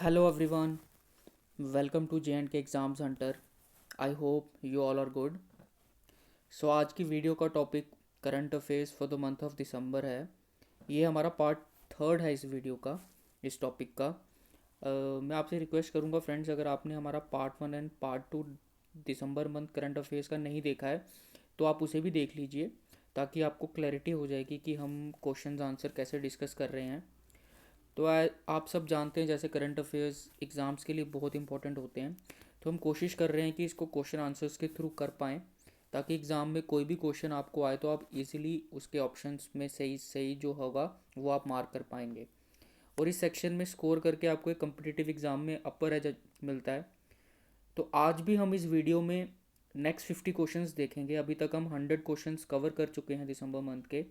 Hello everyone, welcome to J&K Exams Hunter. I hope you all are good. आज की video का topic current affairs for the month of December है। ये हमारा part third है इस वीडियो का, इस टॉपिक का। मैं आपसे रिक्वेस्ट करूँगा फ्रेंड्स, अगर आपने हमारा part one and part two December month current affairs का नहीं देखा है तो आप उसे भी देख लीजिए, ताकि आपको क्लैरिटी हो जाएगी कि हम क्वेश्चन आंसर कैसे डिस्कस कर रहे हैं। तो आप सब जानते हैं जैसे करंट अफेयर्स एग्ज़ाम्स के लिए बहुत इंपॉर्टेंट होते हैं, तो हम कोशिश कर रहे हैं कि इसको क्वेश्चन आंसर्स के थ्रू कर पाएँ, ताकि एग्ज़ाम में कोई भी क्वेश्चन आपको आए तो आप इजीली उसके ऑप्शंस में सही सही जो होगा वो आप मार्क कर पाएंगे। और इस सेक्शन में स्कोर करके आपको एक कम्पिटिटिव एग्ज़ाम में अपर एज मिलता है। तो आज भी हम इस वीडियो में नेक्स्ट 50 क्वेश्चंस देखेंगे। अभी तक हम 100 क्वेश्चंस कवर कर चुके हैं दिसंबर मंथ के।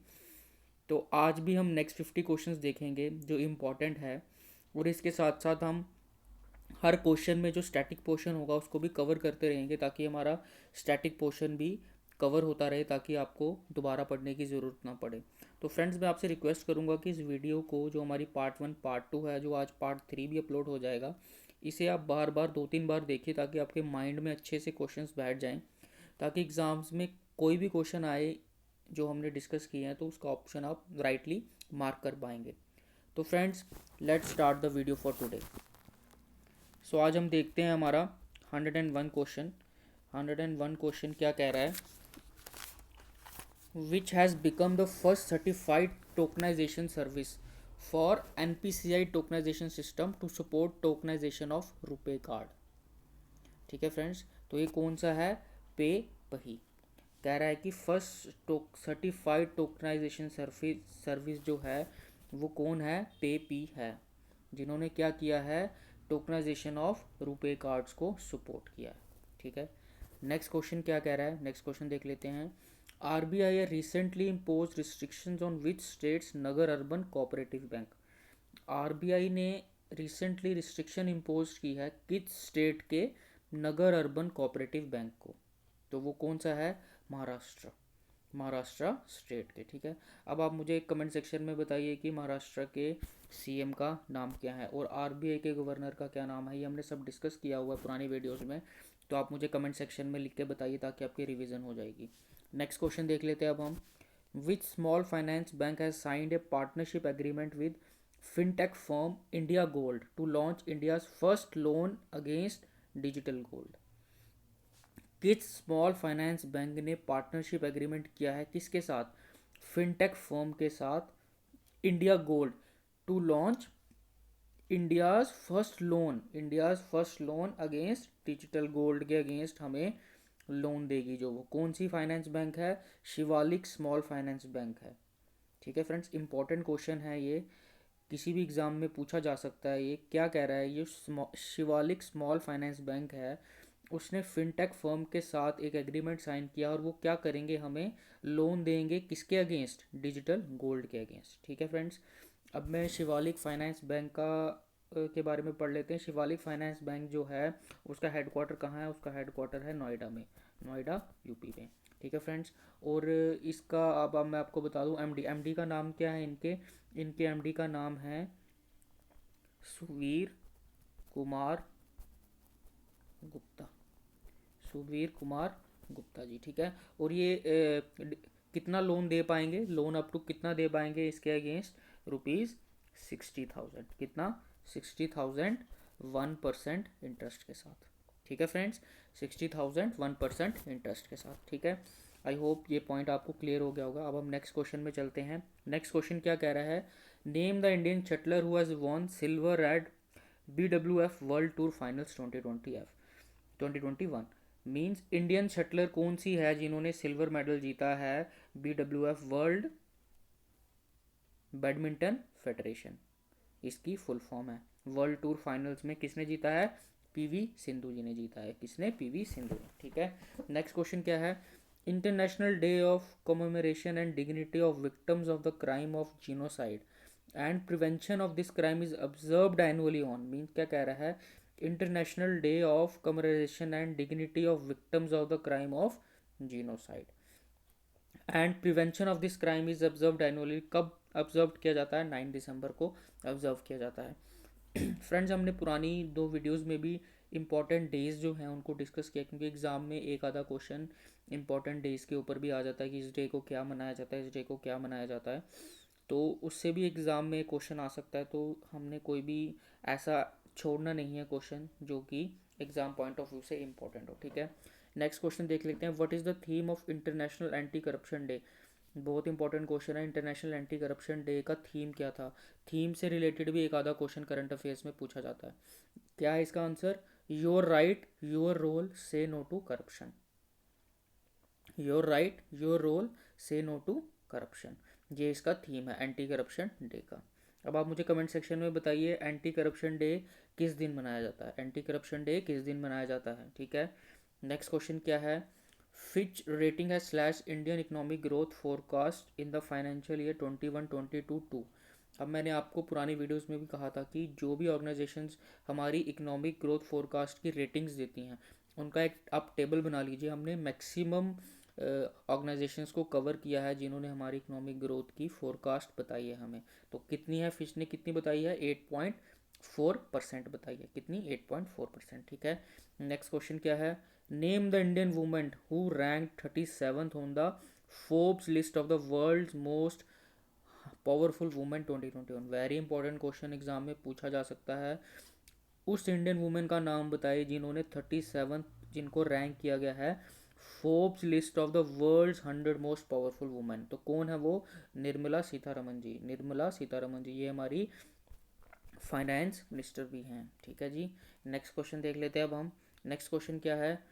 तो आज भी हम नेक्स्ट 50 क्वेश्चंस देखेंगे जो इम्पॉर्टेंट है, और इसके साथ साथ हम हर क्वेश्चन में जो स्टैटिक पोर्शन होगा उसको भी कवर करते रहेंगे, ताकि हमारा स्टैटिक पोर्शन भी कवर होता रहे, ताकि आपको दोबारा पढ़ने की ज़रूरत ना पड़े। तो फ्रेंड्स, मैं आपसे रिक्वेस्ट करूंगा कि इस वीडियो को, जो हमारी पार्ट वन पार्ट टू है, जो आज पार्ट थ्री भी अपलोड हो जाएगा, इसे आप बार बार 2-3 बार देखिए, ताकि आपके माइंड में अच्छे से क्वेश्चंस बैठ जाएं, ताकि एग्ज़ाम्स में कोई भी क्वेश्चन आए जो हमने डिस्कस किए हैं तो उसका ऑप्शन आप राइटली मार्क कर पाएंगे। तो friends, let's start the video for today. आज हम देखते हैं हमारा 101 क्वेश्चन। 101 क्वेश्चन क्या कह रहा है? Which has become the first certified tokenisation service for NPCI tokenisation system to support tokenisation of RuPay card. ठीक है फ्रेंड्स, तो ये कौन सा है? पे पही। कह रहा है कि फर्स्ट सर्टिफाइड टोकनाइजेशन सर्विस जो है वो कौन है? पे पी है, जिन्होंने क्या किया है? टोकनाइजेशन ऑफ रुपे कार्ड्स को सपोर्ट किया है। ठीक है, नेक्स्ट क्वेश्चन क्या कह रहा है? नेक्स्ट क्वेश्चन देख लेते हैं। RBI recently impose restrictions on which states Nagar urban cooperative bank. RBI ने रिसेंटली रिस्ट्रिक्शन इम्पोज की है किस स्टेट के नगर अर्बन कोऑपरेटिव बैंक को? तो वो कौन सा है? महाराष्ट्र। महाराष्ट्र स्टेट के। ठीक है, अब आप मुझे कमेंट सेक्शन में बताइए कि महाराष्ट्र के CM का नाम क्या है और RBI के गवर्नर का क्या नाम है। ये हमने सब डिस्कस किया हुआ है पुरानी वीडियोस में, तो आप मुझे कमेंट सेक्शन में लिख के बताइए, ताकि आपकी रिवीजन हो जाएगी। नेक्स्ट क्वेश्चन देख लेते हैं अब हम। Which small finance bank has signed a partnership agreement with fintech firm India Gold to launch India's first loan against digital gold. किस स्मॉल फाइनेंस बैंक ने पार्टनरशिप एग्रीमेंट किया है किसके साथ? फिनटेक फर्म के साथ, India Gold, to launch India's first loan against digital gold के against हमें लोन देगी। जो वो कौन सी फाइनेंस बैंक है? शिवालिक स्मॉल फाइनेंस बैंक है। ठीक है फ्रेंड्स, इंपॉर्टेंट क्वेश्चन है ये, किसी भी एग्जाम में पूछा जा सकता है। ये क्या कह रहा है? ये शिवालिक स्मॉल फाइनेंस बैंक है, उसने फिनटेक फर्म के साथ एक एग्रीमेंट साइन किया, और वो क्या करेंगे? हमें लोन देंगे किसके अगेंस्ट? डिजिटल गोल्ड के अगेंस्ट। ठीक है फ्रेंड्स, अब मैं शिवालिक फाइनेंस बैंक का के बारे में पढ़ लेते हैं। शिवालिक फाइनेंस बैंक जो है उसका हेडक्वार्टर कहाँ है? उसका हेडक्वार्टर है नोएडा में, नोएडा यूपी में। ठीक है फ्रेंड्स, और इसका अब मैं आपको बता दूं, एमडी का नाम क्या है? इनके इनके एमडी का नाम है सुवीर कुमार गुप्ता। सुवीर कुमार गुप्ता जी। ठीक है, और ये कितना लोन दे पाएंगे? लोन अप टू कितना दे पाएंगे इसके अगेंस्ट? ₹60,000। कितना? 60,000 1% इंटरेस्ट के साथ। ठीक है फ्रेंड्स, 60,000 1% इंटरेस्ट के साथ। ठीक है, आई होप ये पॉइंट आपको क्लियर हो गया होगा। अब हम नेक्स्ट क्वेश्चन में चलते हैं। नेक्स्ट क्वेश्चन क्या कह रहा है? Name the Indian shuttler who has von silver at BWF world tour finals 2021। Means Indian shuttler कौन सी है जिन्होंने सिल्वर मेडल जीता है BWF वर्ल्ड बैडमिंटन फेडरेशन, इसकी फुल फॉर्म है। वर्ल्ड टूर फाइनल्स में किसने जीता है? PV सिंधु जी ने जीता है। किसने? PV सिंधु ने। ठीक है, नेक्स्ट क्वेश्चन क्या है? International day of commemoration and dignity of victims of the crime of genocide and prevention of this crime is observed annually on. Means क्या कह रहा है? International day of commemoration and dignity of victims of the crime of genocide and prevention of this crime is observed annually. कब observe किया जाता है? 9 दिसंबर को observe किया जाता है। फ्रेंड्स, हमने पुरानी 2 वीडियोस में भी इम्पॉर्टेंट डेज जो हैं उनको डिस्कस किया, क्योंकि एग्ज़ाम में एक आधा क्वेश्चन इम्पॉर्टेंट डेज़ के ऊपर भी आ जाता है कि इस डे को क्या मनाया जाता है, इस डे को क्या मनाया जाता है। तो उससे भी एग्ज़ाम में क्वेश्चन आ सकता है, तो हमने कोई भी ऐसा छोड़ना नहीं है क्वेश्चन जो कि एग्ज़ाम पॉइंट ऑफ व्यू से इम्पोर्टेंट हो। ठीक है, नेक्स्ट क्वेश्चन देख लेते हैं। What is the theme of international anti corruption day? बहुत इंपॉर्टेंट क्वेश्चन है। इंटरनेशनल एंटी करप्शन डे का थीम क्या था? थीम से रिलेटेड भी एक आधा क्वेश्चन करंट अफेयर्स में पूछा जाता है। क्या है इसका answer? Your right your role से no to corruption. Your right your role से नो टू करप्शन, ये इसका थीम है एंटी करप्शन डे का। अब आप मुझे कमेंट सेक्शन में बताइए, एंटी करप्शन डे किस दिन मनाया जाता है? एंटी करप्शन डे किस दिन मनाया जाता है? ठीक है, नेक्स्ट क्वेश्चन क्या है? फिच रेटिंग है slash Indian economic growth forecast in the financial year 21-22 to. अब मैंने आपको पुरानी वीडियोस में भी कहा था कि जो भी ऑर्गेनाइजेशंस हमारी इकोनॉमिक ग्रोथ फोरकास्ट की रेटिंग्स देती हैं उनका एक आप टेबल बना लीजिए। हमने मैक्सिमम ऑर्गेनाइजेशंस को कवर किया है जिन्होंने हमारी इकोनॉमिक ग्रोथ की फोरकास्ट बताई है हमें। तो कितनी है? फिश ने कितनी बताई है? 8.4% बताई है। कितनी? 8.4%। ठीक है, नेक्स्ट क्वेश्चन क्या है? Name the Indian women who rank 37th on the Forbes list of the world most powerful women 2021। Very important question, exam में पूछा जा सकता है। उस इंडियन वुमेन का नाम बताइए जिन्होंने 37, जिनको रैंक किया गया है Forbes list of the world's 100 most powerful women. तो कौन है वो? निर्मला सीतारमन जी। निर्मला सीतारमन जी, ये हमारी फाइनेंस मिनिस्टर भी हैं। ठीक है जी, नेक्स्ट क्वेश्चन देख लेते हैं अब हम। नेक्स्ट क्वेश्चन क्या है?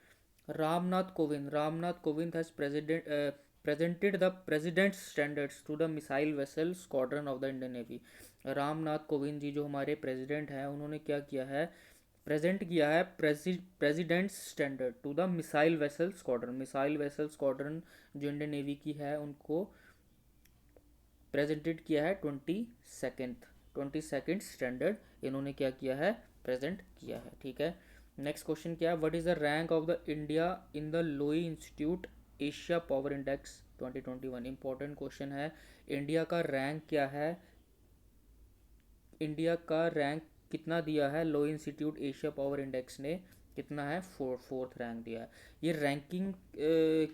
Ramnath Kovind has presented the president's standards to the missile vessel squadron of the Indian Navy। Ramnath Kovind ji जो हमारे प्रेसिडेंट हैं उन्होंने क्या किया है? प्रेजेंट किया है president's standard to the missile vessel squadron. Missile vessel squadron जो इंडियन नेवी की है उनको प्रेजेंटेड किया है 22nd स्टैंडर्ड इन्होंने क्या किया है? प्रेजेंट किया है। ठीक है, नेक्स्ट क्वेश्चन क्या है? What is the rank of the India in the Lowy institute Asia power index 2021? Important question है। इंडिया का रैंक क्या है? इंडिया का रैंक कितना दिया है Lowy institute Asia power index ने? कितना है? फोर्थ रैंक दिया है। ये रैंकिंग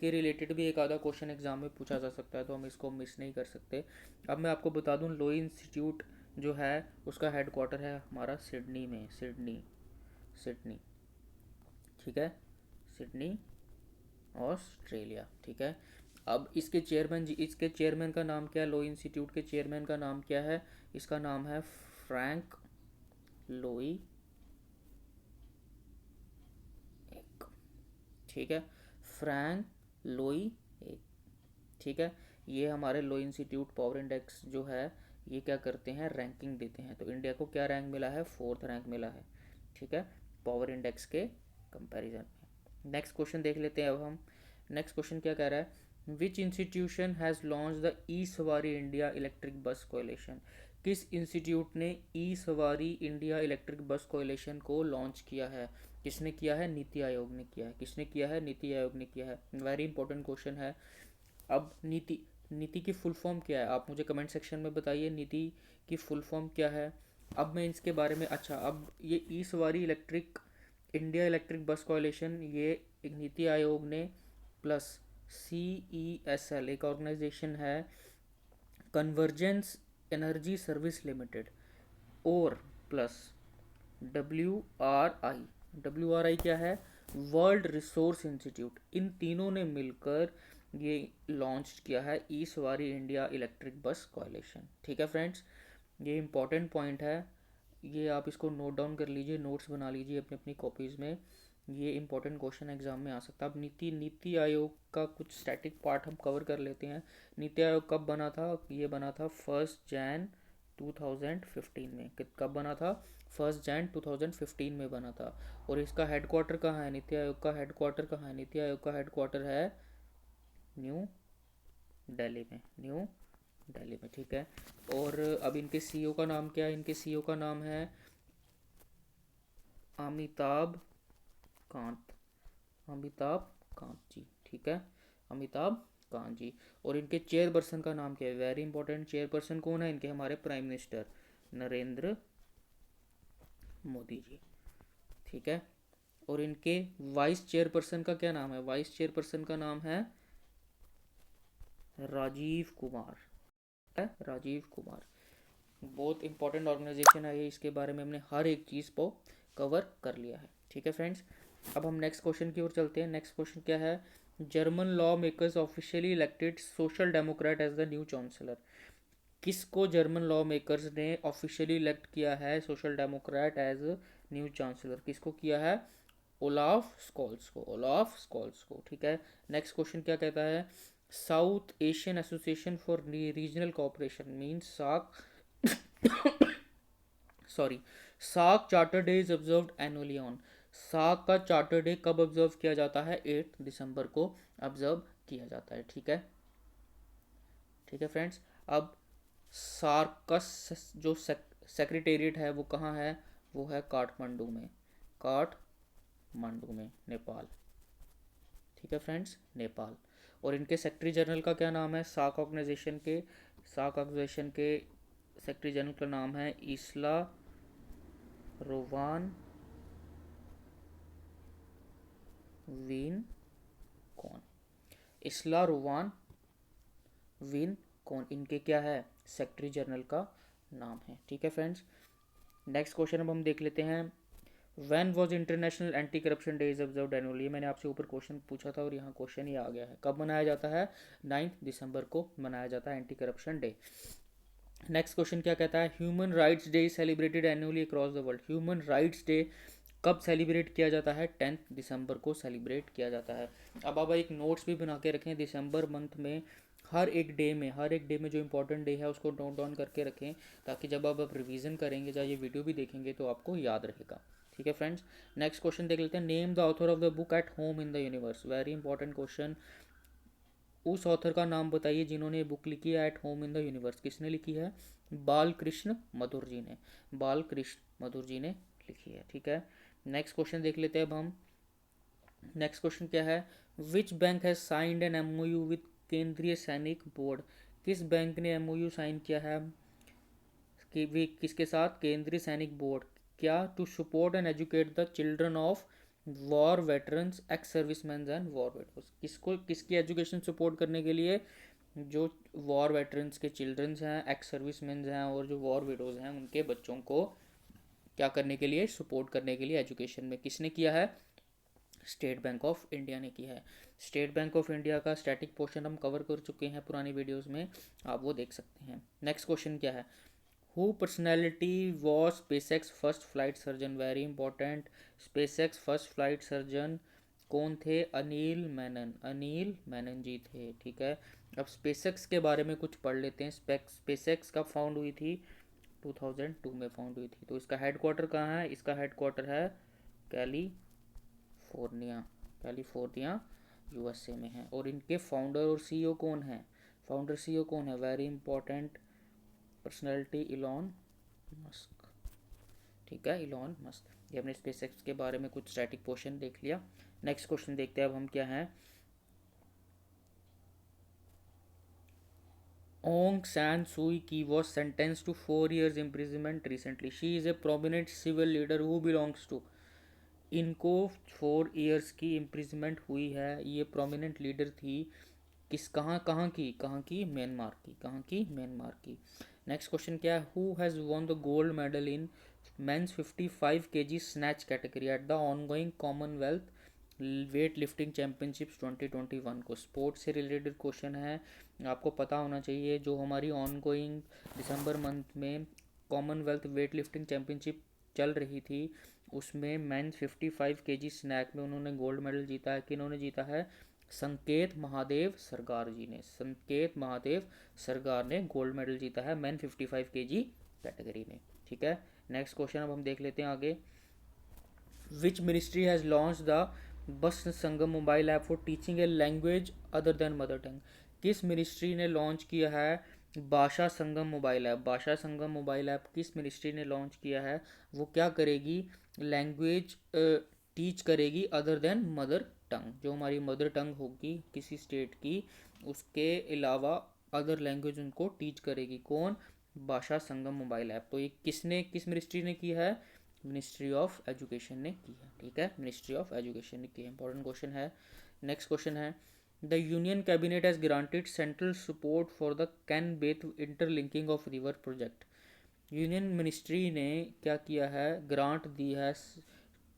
के रिलेटेड भी एक आधा क्वेश्चन एग्जाम में पूछा जा सकता है, तो हम इसको मिस नहीं कर सकते। अब मैं आपको बता दूं, लो इंस्टीट्यूट जो है उसका हेडक्वार्टर है हमारा सिडनी में। सिडनी। ठीक है, सिडनी ऑस्ट्रेलिया। ठीक है, अब इसके चेयरमैन का नाम क्या है? लो इंस्टीट्यूट के चेयरमैन का नाम क्या है? इसका नाम है फ्रैंक लोई एक। ठीक है, फ्रैंक लोई एक। ठीक है, ये हमारे लो इंस्टीट्यूट पावर इंडेक्स जो है ये क्या करते हैं? रैंकिंग देते हैं। तो इंडिया को क्या रैंक मिला है? फोर्थ रैंक मिला है। ठीक है, पावर इंडेक्स के कंपैरिजन में। नेक्स्ट क्वेश्चन देख लेते हैं अब हम। नेक्स्ट क्वेश्चन क्या कह रहा है? Which institution has launch the E Savaari India electric bus coalition? किस इंस्टीट्यूट ने E Savaari India electric bus coalition को लॉन्च किया है? किसने किया है? नीति आयोग ने किया है। किसने किया है? नीति आयोग ने किया है। वेरी इंपॉर्टेंट क्वेश्चन है। अब नीति की फुल फॉर्म क्या है? आप मुझे कमेंट सेक्शन में बताइए नीति की फुल फॉर्म क्या है। अब मैं इसके बारे में, अच्छा, अब ये ई सवारी electric India electric bus coalition ये एक नीति आयोग ने प्लस CESL एक ऑर्गेनाइजेशन है कन्वर्जेंस एनर्जी सर्विस लिमिटेड और प्लस WRI क्या है? World resource institute. इन तीनों ने मिलकर ये लॉन्च किया है ई Savaari India electric bus coalition. ठीक है फ्रेंड्स, ये इंपॉर्टेंट पॉइंट है, ये आप इसको नोट डाउन कर लीजिए, नोट्स बना लीजिए अपनी अपनी कॉपीज़ में। ये इंपॉर्टेंट क्वेश्चन एग्जाम में आ सकता है। अब नीति आयोग का कुछ स्टैटिक पार्ट हम कवर कर लेते हैं। नीति आयोग कब बना था? ये बना था 1 जैन 2015 में। कब बना था? 1 जैन 2015 में बना था। और इसका हेडक्वार्टर कहाँ है? नीति आयोग का हेडक्वार्टर कहाँ है? नीति आयोग का हेडक्वार्टर है न्यू दिल्ली में। ठीक है, और अब इनके CEO का नाम क्या है? इनके CEO का नाम है अमिताभ कांत। अमिताभ कांत जी। ठीक है, अमिताभ कांत जी। और इनके चेयरपर्सन का नाम क्या है? वेरी इंपॉर्टेंट, चेयरपर्सन कौन है इनके? हमारे प्राइम मिनिस्टर नरेंद्र मोदी जी, ठीक है। और इनके वाइस चेयरपर्सन का क्या नाम है? वाइस चेयरपर्सन का नाम है राजीव कुमार, है राजीव कुमार। बहुत इंपॉर्टेंट ऑर्गेनाइजेशन है ये, इसके बारे में हमने हर एक चीज़ को कवर कर लिया है, ठीक है फ्रेंड्स। अब हम नेक्स्ट क्वेश्चन की ओर चलते हैं। नेक्स्ट क्वेश्चन क्या है? German law makers officially elected social democrat as the new chancellor. किसको जर्मन लॉ मेकर्स ने ऑफिशियली इलेक्ट किया है social democrat as new chancellor? किसको किया है? ओलाफ स्कॉल्स को, ओलाफ स्कॉल्स को, ठीक है। नेक्स्ट क्वेश्चन क्या कहता है? South Asian Association for Regional Cooperation means SAARC sorry SAARC charter day is observed annually on. SAARC का चार्टर डे कब ऑब्जर्व किया जाता है? 8 दिसंबर को ऑब्जर्व किया जाता है, ठीक है। ठीक है फ्रेंड्स। अब सार्क का जो सेक्रेटेरिएट है वो कहाँ है? वो है काठमांडू में, काठमांडू में, नेपाल, ठीक है फ्रेंड्स, नेपाल। और इनके सेक्रेटरी जनरल का क्या नाम है? सार्क ऑर्गेनाइजेशन के, सार्क ऑर्गेनाइजेशन के सेक्रेटरी जनरल का नाम है इसला रोवान विन कौन, इसला रोवान विन कौन, इनके क्या है? सेक्रेटरी जनरल का नाम है, ठीक है फ्रेंड्स। नेक्स्ट क्वेश्चन अब हम देख लेते हैं। When was international anti corruption day is observed annually. मैंने आपसे ऊपर क्वेश्चन पूछा था और यहाँ क्वेश्चन ये आ गया है। कब मनाया जाता है? 9 दिसंबर को मनाया जाता है anti corruption day. Next question क्या कहता है? Human rights day celebrated annually across the world. Human rights day कब सेलिब्रेट किया जाता है? 10 दिसंबर को सेलिब्रेट किया जाता है। अब आप एक नोट्स भी बना के रखें दिसंबर मंथ में, हर एक डे में, हर एक डे में जो इंपॉर्टेंट डे है उसको नोट डाउन करके रखें, ताकि जब आप रिवीजन करेंगे या ये वीडियो भी देखेंगे तो आपको याद रहेगा, ठीक है फ्रेंड्स। नेक्स्ट क्वेश्चन देख लेते हैं। Name the author of the book at home in the universe. Very important question. उस ऑथर का नाम बताइए जिन्होंने बुक लिखी है at home in the universe. किसने लिखी है? बालकृष्ण मधुर जी ने, बालकृष्ण मधुर जी ने लिखी है, ठीक है। नेक्स्ट क्वेश्चन देख लेते हैं अब हम। नेक्स्ट क्वेश्चन क्या है? Which bank has signed an MOU with केंद्रीय सैनिक बोर्ड। किस बैंक ने एमओयू साइन किया है कि वे किसके साथ? केंद्रीय सैनिक बोर्ड। क्या? To support and educate the children of war veterans, ex serviceman and war widows. किसको, किसकी एजुकेशन सपोर्ट करने के लिए? जो वॉर वेटरन्स के चिल्ड्रंस हैं, एक्स सर्विसमैन हैं और जो वॉर विडोज हैं उनके बच्चों को क्या करने के लिए? सपोर्ट करने के लिए एजुकेशन में। किसने किया है? स्टेट बैंक ऑफ इंडिया ने किया है। स्टेट बैंक ऑफ इंडिया का स्टैटिक पोर्शन हम कवर कर चुके हैं पुरानी वीडियोस में, आप वो देख सकते हैं। नेक्स्ट क्वेश्चन क्या है? Who personality was SpaceX first flight surgeon. Very important. SpaceX first flight surgeon कौन थे? अनिल मेनन, अनिल मेनन जी थे, ठीक है। अब स्पेसएक्स के बारे में कुछ पढ़ लेते हैं। स्पेसएक्स कब फाउंड हुई थी? 2002 में फाउंड हुई थी। तो इसका हेडक्वार्टर कहाँ है? इसका हेडक्वार्टर है कैलिफोर्निया, कैलिफोर्निया यूएसए में है। और इनके फाउंडर और सीईओ कौन है? फाउंडर सीईओ कौन है? Very important personality, Elon Musk, ठीक है, इलॉन मस्क। ये हमने स्पेसएक्स के बारे में कुछ स्टैटिक पोर्शन देख लिया। नेक्स्ट क्वेश्चन देखते हैं अब हम क्या है। ओंग San Suu Kyi was sentence to 4 years imprisonment recently. She is a prominent civil leader who belongs to. इनको 4 years की इम्प्रिजमेंट हुई है। ये प्रोमिनेंट लीडर थी किस, कहाँ कहाँ की, कहाँ की? म्यांमार की, कहाँ की? म्यांमार की। नेक्स्ट क्वेश्चन क्या है? Who has won the gold medal in men's 55 kg snatch category at the ongoing Commonwealth weight lifting championships 2021 को। स्पोर्ट्स से रिलेटेड क्वेश्चन है, आपको पता होना चाहिए। जो हमारी ऑनगोइंग दिसंबर मंथ में कॉमनवेल्थ वेट लिफ्टिंग चैम्पियनशिप चल रही थी, उसमें मेंस 55 kg स्नैक में उन्होंने गोल्ड मेडल जीता है। किन्होंने जीता है? संकेत महादेव सरगार जी ने, संकेत महादेव सरगार ने गोल्ड मेडल जीता है मैन 55 kg कैटेगरी में, ठीक है। नेक्स्ट क्वेश्चन अब हम देख लेते हैं आगे। Which ministry has launch the bus Sangam mobile app for teaching a language other than mother tongue. किस मिनिस्ट्री ने लॉन्च किया है भाषा संगम मोबाइल ऐप? भाषा संगम मोबाइल ऐप किस मिनिस्ट्री ने लॉन्च किया है? वो क्या करेगी? लैंग्वेज टीच करेगी अदर देन मदर टंग। जो हमारी मदर टंग होगी किसी स्टेट की, उसके अलावा अदर लैंग्वेज उनको टीच करेगी। कौन? भाषा संगम मोबाइल ऐप। तो ये किसने, किस मिनिस्ट्री ने की है? मिनिस्ट्री ऑफ एजुकेशन ने की है, ठीक है, मिनिस्ट्री ऑफ एजुकेशन ने की है। इंपॉर्टेंट क्वेश्चन है। नेक्स्ट क्वेश्चन है, the union cabinet has granted central support for the can Beth interlinking of river project. Union ministry ने क्या किया है, ग्रांट दी है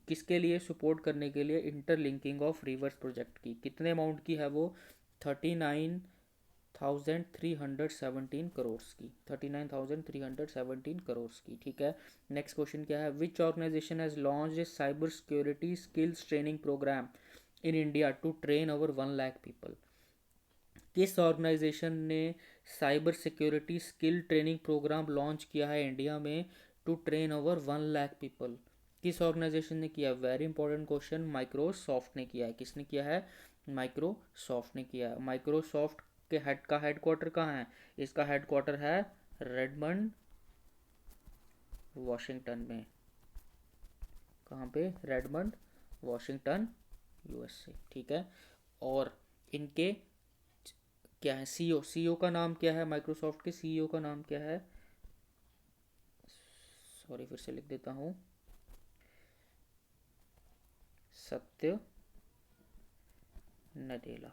किसके लिए, सपोर्ट करने के लिए इंटरलिंकिंग ऑफ रिवर्स प्रोजेक्ट की। कितने अमाउंट की है वो, 39,317 करोड़ की, 39,317 करोड़ की, ठीक है। नेक्स्ट क्वेश्चन क्या है, which organization has launched a cyber security skills training program in India to train over 1 lakh people. किस ऑर्गेनाइजेशन ने cyber security skill training program launch किया है इंडिया में to train over 1 lakh people. किस ऑर्गेनाइजेशन ने किया, वेरी इंपॉर्टेंट क्वेश्चन, माइक्रोसॉफ्ट ने किया है। किसने किया है, माइक्रोसॉफ्ट ने किया है। माइक्रोसॉफ्ट के हेड का हेडक्वार्टर कहाँ है, इसका हेडक्वार्टर है रेडमंड वॉशिंगटन में। कहाँ पे, रेडमंड वॉशिंगटन, यूएसए, ठीक है। और इनके क्या है, सीईओ, सीईओ का नाम क्या है, माइक्रोसॉफ्ट के सीईओ का नाम क्या है, सॉरी फिर से लिख देता हूँ, सत्य नडेला,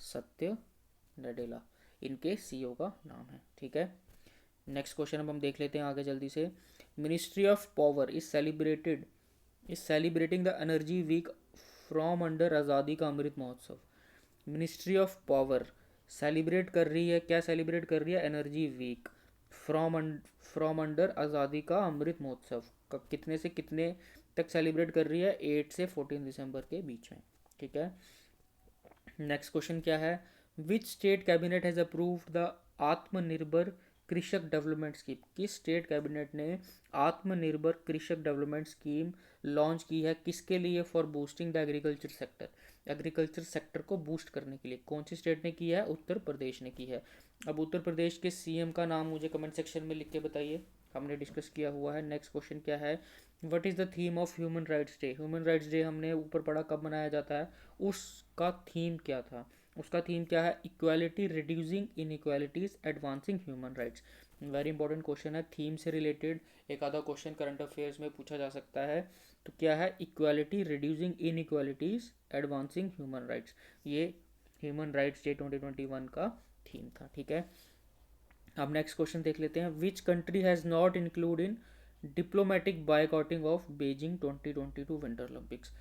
सत्य नडेला इनके सीईओ का नाम है, ठीक है। नेक्स्ट क्वेश्चन अब हम देख लेते हैं आगे जल्दी से। Ministry of power is celebrating the energy week from under Azadi ka Amrit Mahotsav. Ministry of power celebrate कर रही है, क्या सेलिब्रेट कर रही है, energy week from under Azadi ka Amrit Mahotsav. कितने से कितने तक सेलिब्रेट कर रही है, 8 से 14 दिसंबर के बीच में, ठीक है। नेक्स्ट क्वेश्चन क्या है, which state cabinet has approved the आत्मनिर्भर कृषक डेवलपमेंट स्कीम। किस स्टेट कैबिनेट ने आत्मनिर्भर कृषक डेवलपमेंट स्कीम लॉन्च की है, किसके लिए, for boosting the agriculture sector, agriculture sector को बूस्ट करने के लिए। कौन सी स्टेट ने की है, उत्तर प्रदेश ने की है। अब उत्तर प्रदेश के सीएम का नाम मुझे कमेंट सेक्शन में लिख के बताइए, हमने डिस्कस किया हुआ है। नेक्स्ट क्वेश्चन क्या है, what is the theme of human rights day. Human rights day हमने ऊपर पढ़ा कब मनाया जाता है, उसका थीम क्या था, उसका थीम क्या है, equality reducing inequalities advancing human rights. Very important question है, थीम से रिलेटेड एक आधा क्वेश्चन करंट अफेयर्स में पूछा जा सकता है। तो क्या है, equality reducing inequalities advancing human rights, ये ह्यूमन राइट्स डे 2021 का थीम था, ठीक है। अब नेक्स्ट क्वेश्चन देख लेते हैं, which country has not include in diplomatic boycotting of Beijing 2022 winter Olympics.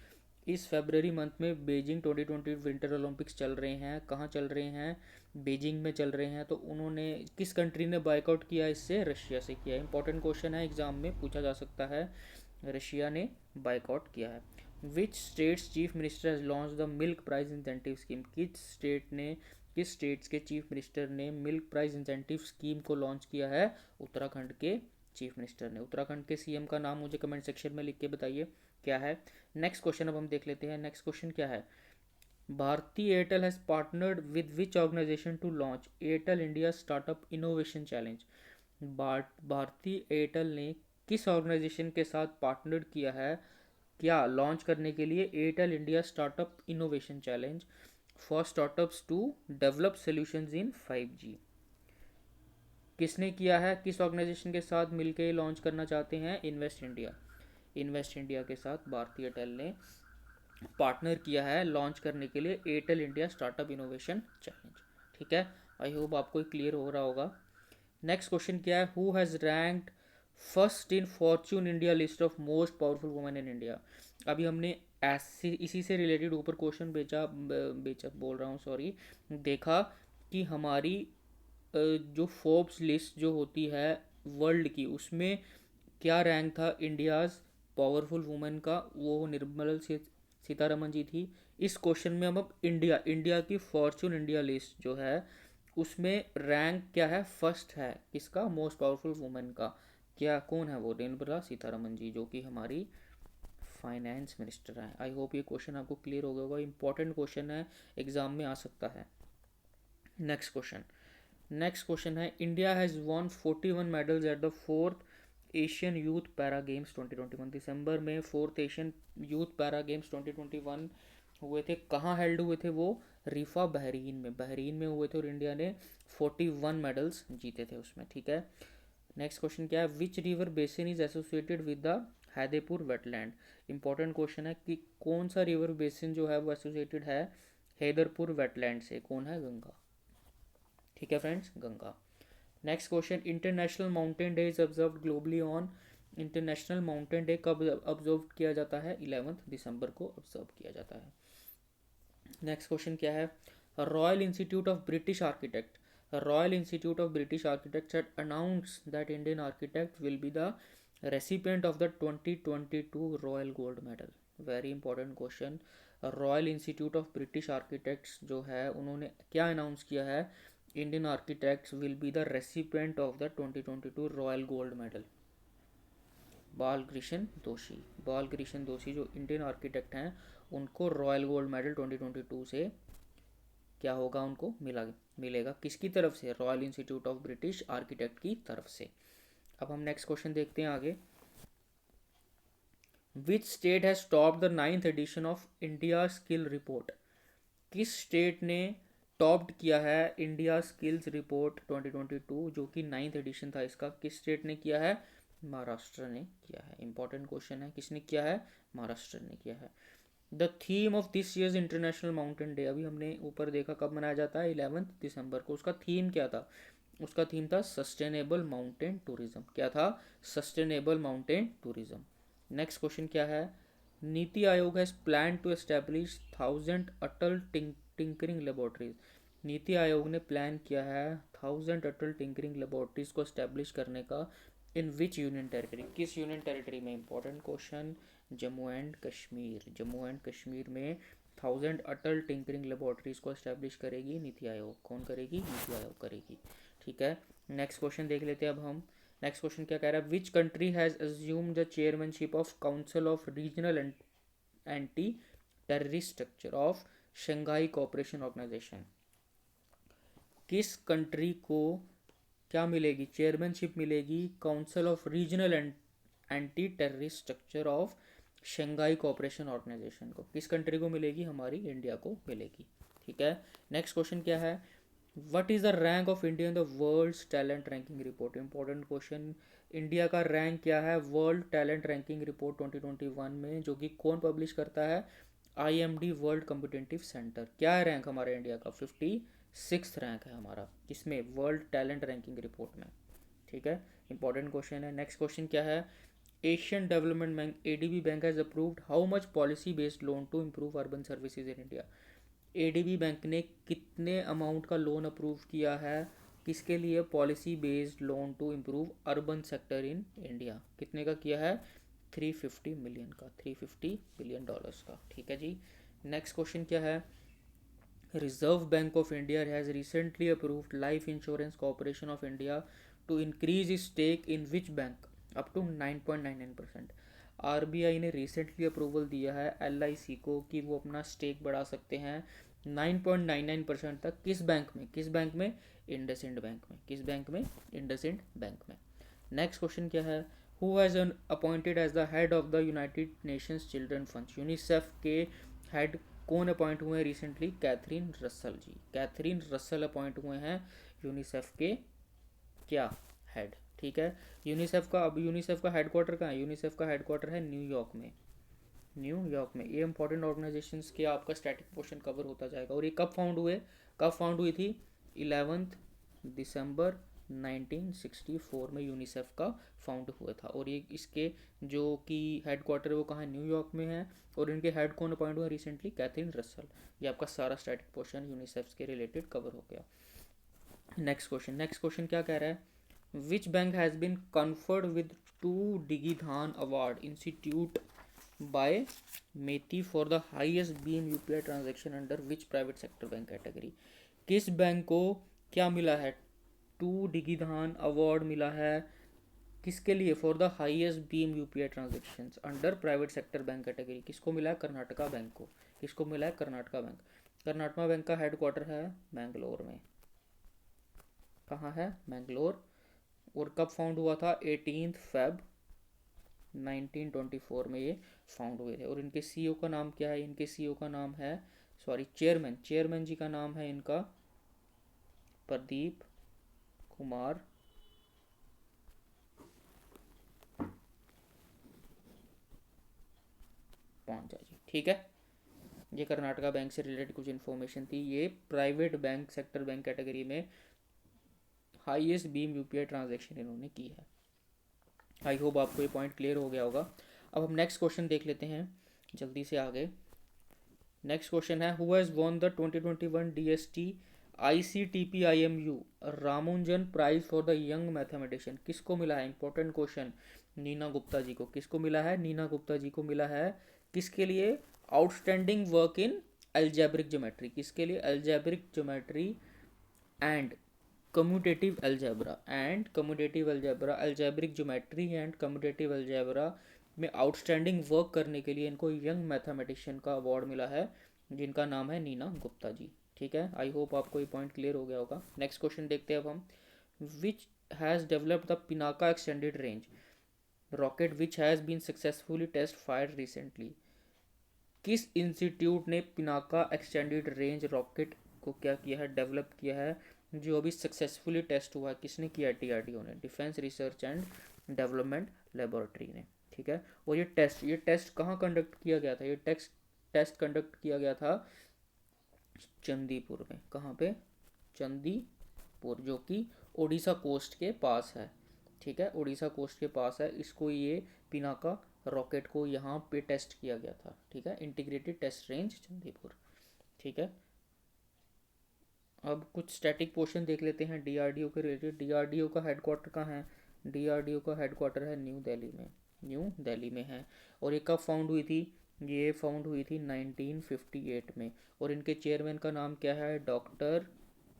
इस फेबररी मंथ में बीजिंग 2020 विंटर ओलंपिक्स चल रहे हैं, कहाँ चल रहे हैं, बीजिंग में चल रहे हैं। तो उन्होंने, किस कंट्री ने बायकॉट किया, इससे रशिया से किया। इंपॉर्टेंट क्वेश्चन है, एग्जाम में पूछा जा सकता है, रशिया ने बायकॉट किया है। Which states chief minister has launch the milk price incentive scheme. किस स्टेट्स के चीफ मिनिस्टर ने मिल्क प्राइस इंसेंटिव स्कीम को लॉन्च किया है, उत्तराखंड के चीफ मिनिस्टर ने। उत्तराखंड के सीएम का नाम मुझे कमेंट सेक्शन में लिख के बताइए क्या है। नेक्स्ट क्वेश्चन अब हम देख लेते हैं। नेक्स्ट क्वेश्चन क्या है, Bharti Airtel has partnered with which organisation to launch Airtel India startup innovation challenge. Bharti Airtel ने किस ऑर्गेनाइजेशन के साथ पार्टनर किया है, क्या लॉन्च करने के लिए, Airtel India startup innovation challenge for startups to develop solutions in 5G। किसने किया है, किस ऑर्गेनाइजेशन के साथ मिलकर लॉन्च करना चाहते हैं, इन्वेस्ट इंडिया। इन्वेस्ट इंडिया के साथ भारती एयरटेल ने पार्टनर किया है लॉन्च करने के लिए Airtel India startup innovation challenge, ठीक है। आई होप आपको क्लियर हो रहा होगा। नेक्स्ट क्वेश्चन क्या है, who has ranked first in Fortune India list of most powerful women in India. अभी हमने ऐसे इसी से रिलेटेड ऊपर क्वेश्चन बेचा बोल रहा हूँ, सॉरी, देखा कि हमारी जो फोर्ब्स लिस्ट जो होती है वर्ल्ड की, उसमें क्या रैंक था इंडियाज़ पावरफुल वुमेन का, वो निर्मला सीतारमन जी थी। इस क्वेश्चन में अब इंडिया की फॉर्च्यून इंडिया लिस्ट जो है उसमें रैंक क्या है, फर्स्ट है किसका, मोस्ट पावरफुल वुमेन का, क्या कौन है वो, निर्मला सीतारमन जी, जो कि हमारी फाइनेंस मिनिस्टर हैं। आई होप ये क्वेश्चन आपको क्लियर हो गया होगा, इंपॉर्टेंट क्वेश्चन है, एग्जाम में आ सकता है। नेक्स्ट क्वेश्चन है, India has won 41 medals at the fourth Asian youth para games 2021। दिसंबर में fourth Asian youth para games 2021 हुए थे, कहाँ हेल्ड हुए थे वो, रिफा बहरीन में हुए थे, और इंडिया ने 41 मेडल्स जीते थे उसमें, ठीक है। नेक्स्ट क्वेश्चन क्या है, which river basin is associated with the Haiderpur wetland. Important question है कि कौन सा रिवर बेसिन जो है वो एसोसिएटेड है हैदरपुर वेटलैंड से, कौन है, गंगा। ठीक है friends, Ganga. Next question, international mountain day is observe globally on. International mountain day कब ऑब्जर्व किया जाता है, 11 दिसंबर को ऑब्जर्व किया जाता है। नेक्स्ट क्वेश्चन क्या है, royal institute of British architect, royal institute of British architects had announced that Indian architect will be the recipient of the 2022 Royal Gold Medal। Very important question. Royal institute of British architects जो है उन्होंने क्या announce किया है, Indian architects will be the recipient of the 2022 royal gold medal. Balkrishna दोषी, बालकृष्ण दोषी जो Indian architect हैं उनको रॉयल गोल्ड मेडल 2022 से क्या होगा, उनको मिलेगा किसकी तरफ से, royal institute of British architect की तरफ से। अब हम नेक्स्ट क्वेश्चन देखते हैं आगे। Which state has top the 9th edition of India skill report. किस स्टेट ने टॉप्ड किया है इंडिया स्किल्स रिपोर्ट 2022 जो कि 9th एडिशन था इसका, किस स्टेट ने किया है, महाराष्ट्र ने किया है। इंपॉर्टेंट क्वेश्चन है, किसने किया है, महाराष्ट्र ने किया है। The theme of this years international mountain day, अभी हमने ऊपर देखा कब मनाया जाता है, 11 दिसंबर को। उसका थीम क्या था, उसका थीम था सस्टेनेबल माउंटेन टूरिज्म। क्या था, sustainable mountain tourism. Next question क्या है, NITI Aayog has plan to establish 1000 Atal tinkering laboratories. NITI Aayog ने प्लान किया है 1000 अटल टिंकरिंग लेबोरेटरीज को एस्टेब्लिश करने का, इन विच यूनियन टेरिटरी, किस यूनियन टेरिटरी में। Important question, Jammu and Kashmir, Jammu and Kashmir में 1000 अटल टिंकरिंग लेबोरेटरीज को एस्टेब्लिश करेगी नीति आयोग। कौन करेगी, नीति आयोग करेगी। ठीक है, नेक्स्ट क्वेश्चन देख लेते हैं अब हम। नेक्स्ट क्वेश्चन क्या कह रहा है, which country has assume the chairmanship of council of regional anti terrorist structure of Shanghai cooperation organisation. किस कंट्री को क्या मिलेगी, चेयरमैनशिप मिलेगी council of regional anti terrorist structure of Shanghai cooperation organisation को, किस कंट्री को मिलेगी, हमारी इंडिया को मिलेगी। ठीक है, नेक्स्ट क्वेश्चन क्या है, what is the rank of India in the world's talent ranking report. Important question, India का रैंक क्या है वर्ल्ड टैलेंट रैंकिंग रिपोर्ट 2021 में, जो कि कौन पब्लिश करता है, IMD वर्ल्ड कॉम्पिटिटिव सेंटर। क्या है रैंक हमारे इंडिया का, 56th रैंक है हमारा, किसमें, वर्ल्ड टैलेंट रैंकिंग रिपोर्ट में। ठीक है, इंपॉर्टेंट क्वेश्चन है। नेक्स्ट क्वेश्चन क्या है, Asian development bank ADB bank has approved how much policy based loan to improve urban services in India. ADB bank ने कितने अमाउंट का लोन अप्रूव किया है, किसके लिए, policy based loan to improve urban sector in India. कितने का किया है, 350 मिलियन का, 350 बिलियन डॉलर्स का। ठीक है जी, नेक्स्ट क्वेश्चन क्या है, Reserve Bank of India has recently approved Life Insurance Corporation of India to increase stake in which bank up to 9.99%। RBI ने रिसेंटली अप्रूवल दिया है LIC को कि वो अपना स्टेक बढ़ा सकते हैं 9.99% तक, किस बैंक में, किस बैंक में, इंडसइंड बैंक में, किस बैंक में, इंडसइंड बैंक में। नेक्स्ट क्वेश्चन क्या है, who has appointed as the head of the United Nations children fund. UNICEF के हेड कौन अपॉइंट हुए हैं recently, Catherine Russell ji, Catherine Russell appoint हुए हैं यूनिसेफ के क्या, हेड। ठीक है, यूनिसेफ का, अब यूनिसेफ का हेडक्वार्टर कहाँ है, यूनिसेफ का हेडक्वार्टर है न्यूयॉर्क में, न्यूयॉर्क में। ये इंपॉर्टेंट ऑर्गेनाइजेशंस के आपका स्टैटिक पोर्शन कवर होता जाएगा। और ये कब फाउंड हुए, कब फाउंड हुई थी, 11 दिसंबर 1964 में यूनिसेफ का फाउंड हुआ था। और ये इसके जो कि हेडक्वार्टर है वो कहाँ, न्यूयॉर्क में है। और इनके हेड कौन अपॉइंट हुआ रिसेंटली, कैथरीन रसल। ये आपका सारा स्टैटिक पोर्शन यूनिसेफ के रिलेटेड कवर हो गया। नेक्स्ट क्वेश्चन क्या कह रहा है, which bank has been conferred with 2 Digidhan award institute by MeitY for the highest BHIM UPI transaction under which private sector bank category. किस बैंक को क्या मिला है, 2 डिगीधान अवार्ड मिला है, किसके लिए, for the highest BHIM UPI transactions under private sector bank category. किसको मिला है, कर्नाटका बैंक को। किसको मिला है, कर्नाटका बैंक। कर्नाटका बैंक का हेडक्वार्टर है मैंगलोर में, कहाँ है, मैंगलोर। और कब फाउंड हुआ था, 18 फेब 1924 में ये फाउंड हुए थे। और इनके CEO का नाम क्या है, इनके CEO का नाम है, सॉरी चेयरमैन जी का नाम है इनका प्रदीप कुमार पहुंच जाए जी। ठीक है, ये कर्नाटका बैंक से रिलेटेड कुछ इन्फॉर्मेशन थी। ये private bank, sector bank category में हाईएस्ट बीम यूपीआई ट्रांजैक्शन इन्होंने की है। आई होप आपको ये पॉइंट क्लियर हो गया होगा। अब हम नेक्स्ट क्वेश्चन देख लेते हैं जल्दी से आगे। नेक्स्ट क्वेश्चन है, who has won the 2021 DST ICTPIMU Ramanujan prize for the young mathematician? किसको मिला है? Important question. नीना गुप्ता जी को। किसको मिला है? नीना गुप्ता जी को मिला है। किसके लिए? Outstanding work in algebraic geometry. किसके लिए? Algebraic geometry and commutative algebra algebraic geometry and commutative algebra में आउटस्टैंडिंग वर्क करने के लिए इनको यंग मैथमेटिशियन का अवार्ड मिला है, जिनका नाम है नीना गुप्ता जी। ठीक है, आई होप आपको ये पॉइंट क्लियर हो गया होगा। नेक्स्ट क्वेश्चन देखते हैं अब हम। Which has developed the Pinaka extended range rocket which has been successfully test fired recently? किस इंस्टीट्यूट ने पिनाका एक्सटेंडेड रेंज रॉकेट को क्या किया है? डेवलप किया है, जो अभी सक्सेसफुली टेस्ट हुआ है। किसने किया? DRDO ने, defence research and development laboratory ने। ठीक है, और ये टेस्ट कहाँ कंडक्ट किया गया था? ये टेस्ट कंडक्ट किया गया था चंदीपुर में। कहाँ पे? चंदीपुर, जो कि उड़ीसा कोस्ट के पास है। ठीक है, उड़ीसा कोस्ट के पास है। इसको ये पिनाका रॉकेट को यहाँ पे टेस्ट किया गया था। ठीक है, इंटीग्रेटेड टेस्ट रेंज चंदीपुर। ठीक है, अब कुछ स्टैटिक पोर्शन देख लेते हैं DRDO के रिलेटेड। DRDO का हेडक्वार्टर कहाँ है? DRDO का हेडक्वार्टर है न्यू दिल्ली में। न्यू दिल्ली में है। और ये कब फाउंड हुई थी? ये फाउंड हुई थी 1958 में। और इनके चेयरमैन का नाम क्या है? डॉक्टर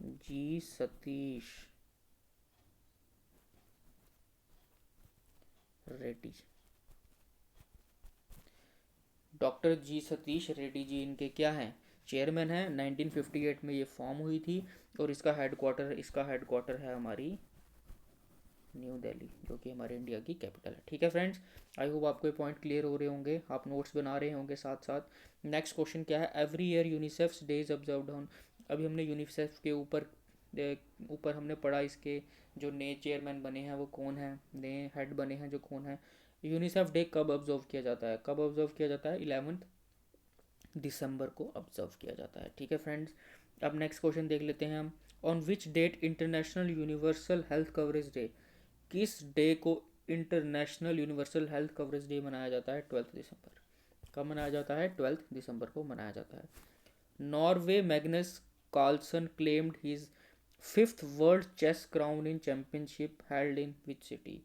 जी सतीश रेड्डी। डॉक्टर जी सतीश रेड्डी जी इनके क्या हैं? चेयरमैन हैं। 1958 में ये फॉर्म हुई थी। और इसका हेडक्वार्टर है हमारी न्यू दिल्ली, जो कि हमारे इंडिया की कैपिटल है। ठीक है फ्रेंड्स, आई होप आपको ये पॉइंट क्लियर हो रहे होंगे, आप नोट्स बना रहे होंगे साथ साथ। नेक्स्ट क्वेश्चन क्या है? Every year UNICEF's days observed on. अभी हमने यूनिसेफ के ऊपर हमने पढ़ा, इसके जो नए चेयरमैन बने हैं वो कौन है, नए हेड बने हैं जो कौन है। यूनिसेफ डे कब ऑब्जर्व किया जाता है? कब ऑब्जर्व किया जाता है? 11 दिसंबर को ऑब्जर्व किया जाता है। ठीक है फ्रेंड्स, अब नेक्स्ट क्वेश्चन देख लेते हैं हम। On which date international universal health coverage day? किस डे को international universal health coverage day मनाया जाता है? 12 दिसंबर। कब मनाया जाता है? 12 दिसंबर को मनाया जाता है। Norway Magnus Carlsen claimed his fifth world chess crown in championship held in which city?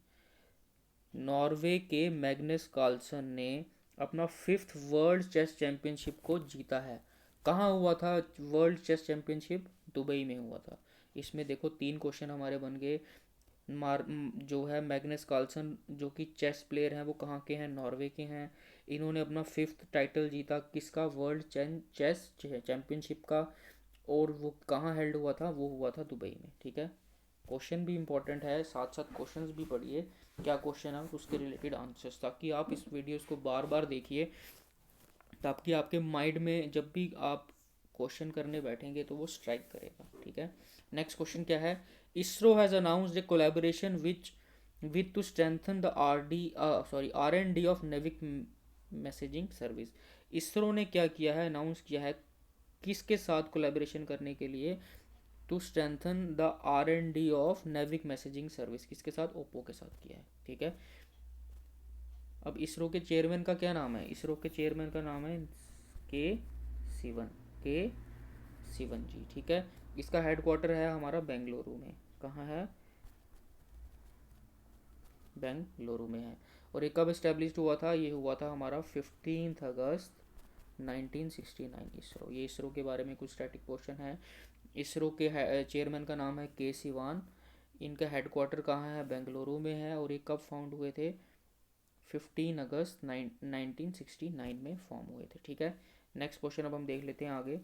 Norway के मैग्नस कार्लसन ने अपना फिफ्थ वर्ल्ड चेस चैंपियनशिप को जीता है। कहाँ हुआ था वर्ल्ड चेस चैंपियनशिप? दुबई में हुआ था। इसमें देखो 3 क्वेश्चन हमारे बन गए। जो है मैग्नस कार्लसन, जो कि चेस प्लेयर हैं, वो कहाँ के हैं? नॉर्वे के हैं। इन्होंने अपना फिफ्थ टाइटल जीता किसका? वर्ल्ड चेस चैंपियनशिप का। और वो कहाँ हेल्ड हुआ था? वो हुआ था दुबई में। ठीक है, क्वेश्चन भी इंपॉर्टेंट है, साथ साथ क्वेश्चंस भी पढ़िए, क्या क्वेश्चन है उसके रिलेटेड आंसर्स, ताकि आप इस वीडियोस को बार बार देखिए, ताकि आपके माइंड में जब भी आप क्वेश्चन करने बैठेंगे तो वो स्ट्राइक करेगा। ठीक है, नेक्स्ट क्वेश्चन क्या है? ISRO has announced A collaboration with to strengthen the R&D of NavIC messaging service. ISRO ने क्या किया है? अनाउंस किया है किसके साथ कोलैबोरेशन करने के लिए? To strengthen the R&D of NavIC messaging service. किसके साथ? ओप्पो के साथ किया है। ठीक है, अब इसरो के चेयरमैन का क्या नाम है? इसरो के चेयरमैन का नाम है के सिवन के सिवन जी। ठीक है, इसका हेडक्वार्टर है हमारा बेंगलुरु में। कहाँ है? बेंगलुरु में है। और ये कब इस्टेब्लिश हुआ था? ये हुआ था हमारा 15 अगस्त 1969। इसरो, ये इसरो के बारे में कुछ स्टैटिक क्वेश्चन है। इसरो के चेयरमैन का नाम है के सिवान। इनका हेडक्वार्टर कहाँ है? बेंगलुरु में है। और ये कब फाउंड हुए थे? 15 अगस्त 1969 में फॉर्म हुए थे। ठीक है, नेक्स्ट क्वेश्चन अब हम देख लेते हैं आगे।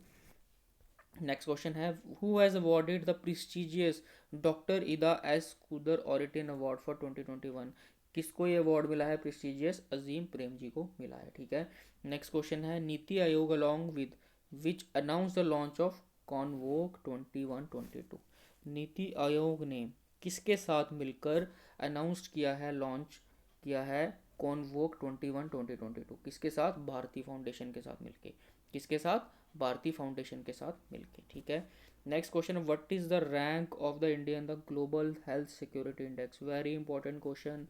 नेक्स्ट क्वेश्चन है, who has awarded the prestigious doctor इदा एस कुदर ऑरिटन अवार्ड फॉर 2021? किसको ये अवार्ड मिला है? प्रेस्टिजियस अजीम प्रेम जी को मिला है। ठीक है, नेक्स्ट क्वेश्चन है, NITI Aayog along with which announce the launch of convoke 21-22? NITI Aayog ने किसके साथ मिलकर अनाउंस किया है, लॉन्च किया है कॉन्वोक 21 2022 किसके साथ? भारती फाउंडेशन के साथ मिलके। किसके साथ? भारती फाउंडेशन के साथ मिलके। ठीक है। Next question, what is the rank of the India in the global health security index? Very important question.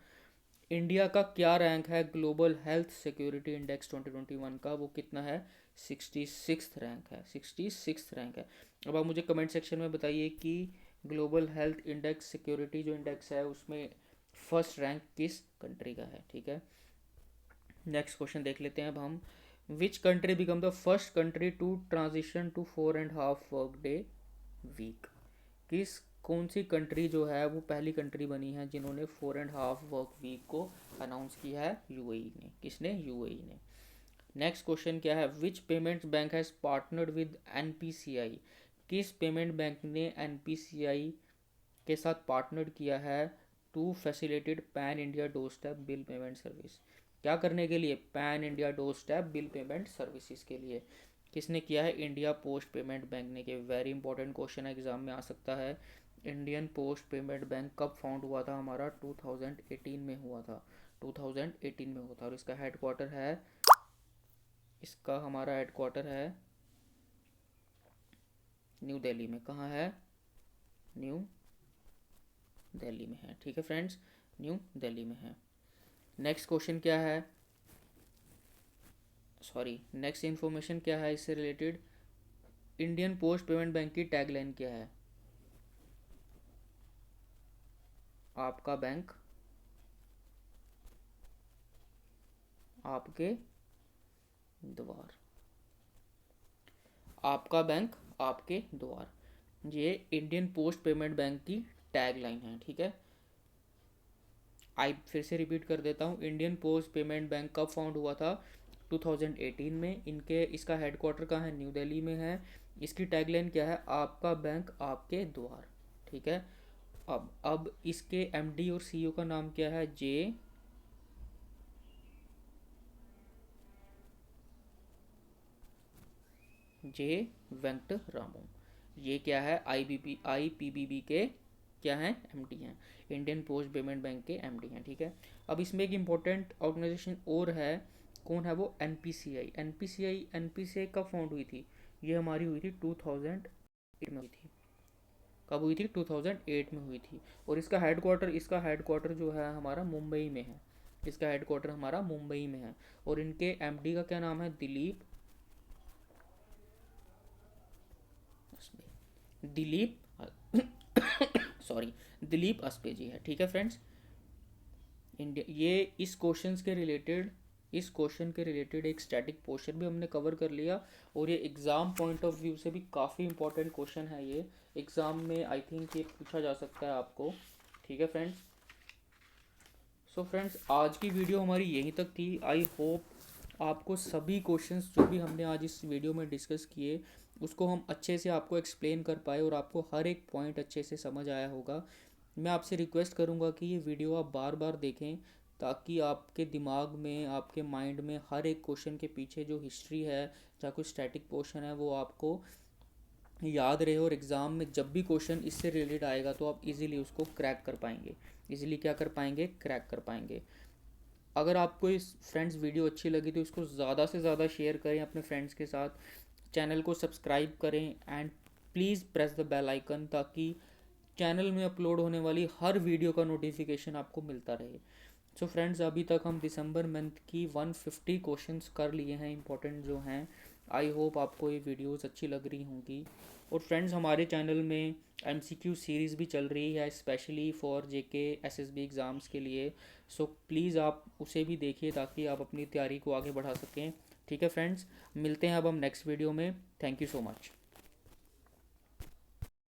India का क्या रैंक है ग्लोबल हेल्थ सिक्योरिटी इंडेक्स 2021 का? वो कितना है? 66 रैंक है। 66 रैंक है। अब आप मुझे कमेंट सेक्शन में बताइए कि ग्लोबल हेल्थ इंडेक्स सिक्योरिटी जो इंडेक्स है उसमें फर्स्ट रैंक किस कंट्री का है। ठीक है। नेक्स्ट क्वेश्चन देख लेते हैं अब हम। Which country become the first country to transition to 4.5 work day week? किस कौन सी कंट्री जो है वो पहली कंट्री बनी है जिन्होंने 4.5 वर्क वीक को अनाउंस किया है? यूएई ने। किसने? यूएई ने। नेक्स्ट क्वेश्चन क्या है? Which payments bank has partnered with NPCI? किस पेमेंट बैंक ने एनपीसीआई के साथ पार्टनर किया है to facilitate pan India doorstep bill payment service? क्या करने के लिए? Pan India doorstep bill payment services के लिए। किसने किया है? इंडिया पोस्ट पेमेंट बैंक ने। के वेरी इंपॉर्टेंट क्वेश्चन एग्जाम में आ सकता है। इंडियन पोस्ट पेमेंट बैंक कब फाउंड हुआ था? हमारा 2018 में हुआ था। 2018 में हुआ था। और इसका हेडक्वार्टर है, इसका हमारा हेडक्वार्टर है न्यू दिल्ली में। कहाँ है? न्यू दिल्ली में है। ठीक है फ्रेंड्स, न्यू दिल्ली में है। नेक्स्ट क्वेश्चन क्या है? सॉरी, नेक्स्ट इन्फॉर्मेशन क्या है इससे related? Indian post payment bank की टैगलाइन क्या है? आपका बैंक आपके द्वार। आपका बैंक आपके द्वार, ये इंडियन पोस्ट पेमेंट बैंक की टैगलाइन है। ठीक है। आई फिर से रिपीट कर देता हूँ। इंडियन पोस्ट पेमेंट बैंक कब फाउंड हुआ था? 2018 में। इनके इसका हेडक्वार्टर कहाँ है? न्यू दिल्ली में है। इसकी टैगलाइन क्या है? आपका बैंक आपके द्वार। ठीक है। अब इसके एमडी और सीईओ का नाम क्या है? जे वेंकट रामू। ये क्या है? आईपीबीबी के क्या हैं? एमडी हैं। इंडियन पोस्ट पेमेंट बैंक के एमडी हैं। ठीक है। अब इसमें एक इम्पोर्टेंट ऑर्गेनाइजेशन और है। कौन है वो? एनपीसीआई। एनपीसीआई कब फाउंड हुई थी? ये हमारी हुई थी 2008 में हुई थी। कब हुई थी? 2008 में हुई थी। और इसका हेडक्वार्टर जो है हमारा मुंबई में है। इसका हेडक्वार्टर हमारा मुंबई में है। और इनके एमडी का क्या नाम है? दिलीप सॉरी, दिलीप अस्पेजी है। ठीक है फ्रेंड्स। इंडिया, ये इस क्वेश्चन के रिलेटेड एक स्टैटिक पोर्शन भी हमने कवर कर लिया। और ये एग्ज़ाम पॉइंट ऑफ व्यू से भी काफ़ी इंपॉर्टेंट क्वेश्चन है। ये एग्ज़ाम में आई थिंक ये पूछा जा सकता है आपको। ठीक है फ्रेंड्स। सो फ्रेंड्स, आज की वीडियो हमारी यहीं तक थी। आई होप आपको सभी क्वेश्चंस जो भी हमने आज इस वीडियो में डिस्कस किए उसको हम अच्छे से आपको एक्सप्लेन कर पाए और आपको हर एक पॉइंट अच्छे से समझ आया होगा। मैं आपसे रिक्वेस्ट करूँगा कि ये वीडियो आप बार बार देखें ताकि आपके दिमाग में, आपके माइंड में हर एक क्वेश्चन के पीछे जो हिस्ट्री है या कोई स्टैटिक पोर्शन है वो आपको याद रहे। और एग्ज़ाम में जब भी क्वेश्चन इससे रिलेटेड आएगा तो आप इजीली उसको क्रैक कर पाएंगे। इजीली क्या कर पाएंगे? क्रैक कर पाएंगे। अगर आपको इस फ्रेंड्स वीडियो अच्छी लगी तो इसको ज़्यादा से ज़्यादा शेयर करें अपने फ्रेंड्स के साथ। चैनल को सब्सक्राइब करें and please press the bell icon ताकि चैनल में अपलोड होने वाली हर वीडियो का नोटिफिकेशन आपको मिलता रहे। सो फ्रेंड्स, अभी तक हम दिसंबर मंथ की 150 क्वेश्चंस कर लिए हैं इंपॉर्टेंट जो हैं। आई होप आपको ये वीडियोस अच्छी लग रही होंगी। और फ्रेंड्स, हमारे चैनल में एमसीक्यू सीरीज़ भी चल रही है specially for JK SSB exams के लिए। सो प्लीज़ आप उसे भी देखिए ताकि आप अपनी तैयारी को आगे बढ़ा सकें। ठीक है फ्रेंड्स, मिलते हैं अब हम नेक्स्ट वीडियो में। Thank you so much.